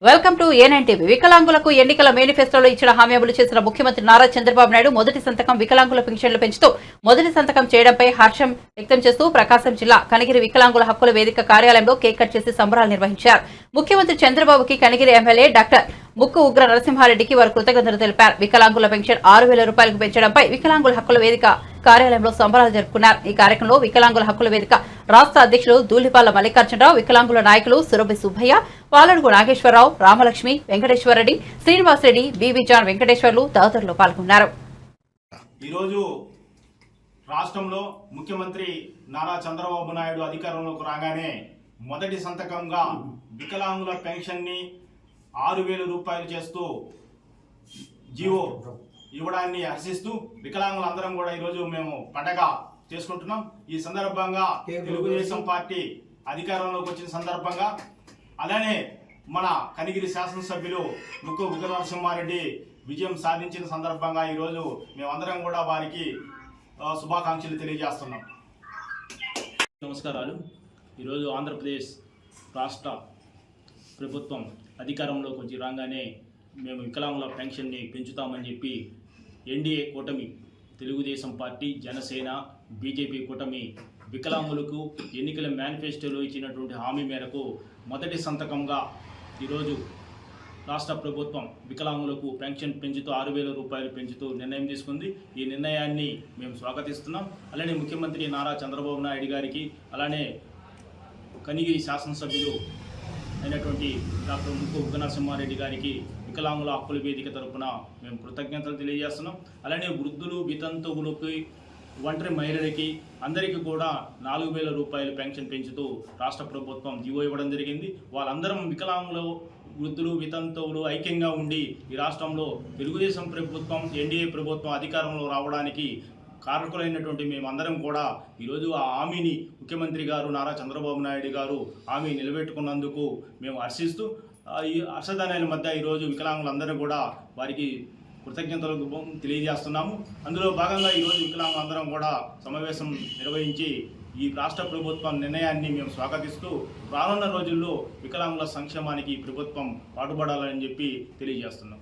Welcome to ANTV. వికలాంగులకు ఎన్నికల మేనిఫెస్టోలో ఇచ్చిన హామీ అమలు చేసిన ముఖ్యమంత్రి నారా చంద్రబాబు నాయుడు మొదటి సంతకం వికలాంగుల పింఛన్లు పెంచుతూ మొదటి సంతకం చేయడంపై హర్షం వ్యక్తం చేస్తూ ప్రకాశం జిల్లా కనిగిరి వికలాంగుల హక్కుల వేదిక కార్యాలయంలో కేక్ కట్ చేసి సంబరాలు నిర్వహించారు. ముఖ్యమంత్రి చంద్రబాబుకి కనిగిరి ఎమ్మెల్యే డాక్టర్ ముక్కు ఉగ్ర నరసింహారెడ్డికి వారు కృతజ్ఞతలు తెలిపారు. వికలాంగుల పెన్షన్ 6,000 రూపాయలకు పెంచడంపై వికలాంగుల హక్కుల వేదిక కార్యాలయంలో సంబరాలు జరుపుకున్నారు. ఈ కార్యక్రమంలో వికలాంగుల హక్కుల వేదిక రాష్ట్ర అధ్యక్షులు దూలిపాల మల్లికార్జునరావు, వికలాంగుల నాయకులు సురభి సుబ్బయ్య, పాలడుగు నాగేశ్వరరావు, రామలక్ష్మి, వెంకటేశ్వరరెడ్డి, శ్రీనివాసరెడ్డి, బీవీ జాన్ వెంకటేశ్వర్లు తదితరులు పాల్గొన్నారు. ఈరోజు రాష్ట్రంలో ముఖ్యమంత్రి నారా చంద్రబాబు నాయుడు అధికారంలోకి రాగానే మొదటి సంతకంగా వికలాంగుల పెన్షన్ ని 6,000 రూపాయలు చేస్తూ జీవో ఇవ్వడాన్ని హర్షిస్తూ వికలాంగులందరం కూడా ఈరోజు మేము పండగ చేసుకుంటున్నాం. ఈ సందర్భంగా తెలుగుదేశం పార్టీ అధికారంలోకి వచ్చిన సందర్భంగా అలానే మన కనిగిరి శాసనసభ్యులు ముక్కు ఉగ్ర నరసింహారెడ్డి విజయం సాధించిన సందర్భంగా ఈరోజు మేమందరం కూడా వారికి శుభాకాంక్షలు తెలియజేస్తున్నాం. నమస్కారాలు. ఈరోజు ఆంధ్రప్రదేశ్ రాష్ట్ర ప్రభుత్వం అధికారంలోకి వచ్చి రాగానే మేము వికలాంగుల పెన్షన్ని పెంచుతామని చెప్పి ఎన్డీఏ కూటమి తెలుగుదేశం పార్టీ, జనసేన, బీజేపీ కూటమి వికలాంగులకు ఎన్నికల మేనిఫెస్టోలో ఇచ్చినటువంటి హామీ మేరకు మొదటి సంతకంగా ఈరోజు రాష్ట్ర ప్రభుత్వం వికలాంగులకు పెన్షన్ పెంచుతూ 6,000 రూపాయలు పెంచుతూ నిర్ణయం తీసుకుంది. ఈ నిర్ణయాన్ని మేము స్వాగతిస్తున్నాం. అలానే ముఖ్యమంత్రి నారా చంద్రబాబు నాయుడు గారికి, అలానే కనిగిరి శాసనసభ్యులు అయినటువంటి డాక్టర్ ముక్కు ఉగ్ర నరసింహారెడ్డి గారికి వికలాంగుల హక్కుల వేదిక తరఫున మేము కృతజ్ఞతలు తెలియజేస్తున్నాం. అలానే వృద్ధులు, వితంతువులకి, ఒంటరి మహిళలకి అందరికీ కూడా 4,000 రూపాయలు పెన్షన్ పెంచుతూ రాష్ట్ర ప్రభుత్వం జీవో ఇవ్వడం జరిగింది. వాళ్ళందరం వికలాంగులు, వృద్ధులు, వితంతువులు ఐక్యంగా ఉండి ఈ రాష్ట్రంలో తెలుగుదేశం ప్రభుత్వం, ఎన్డీఏ ప్రభుత్వం అధికారంలో రావడానికి కారకులైనటువంటి మేమందరం కూడా ఈరోజు ఆ హామీని ముఖ్యమంత్రి గారు నారా చంద్రబాబు నాయుడు గారు హామీ నిలబెట్టుకున్నందుకు మేము హర్షిస్తూ ఈ హర్షదానాల మధ్య ఈరోజు వికలాంగులందరూ కూడా వారికి కృతజ్ఞతలు తెలియజేస్తున్నాము. అందులో భాగంగా ఈరోజు వికలాంగులందరం కూడా సమావేశం నిర్వహించి ఈ రాష్ట్ర ప్రభుత్వం నిర్ణయాన్ని మేము స్వాగతిస్తూ రానున్న రోజుల్లో వికలాంగుల సంక్షేమానికి ప్రభుత్వం పాటుపడాలని చెప్పి తెలియజేస్తున్నాం.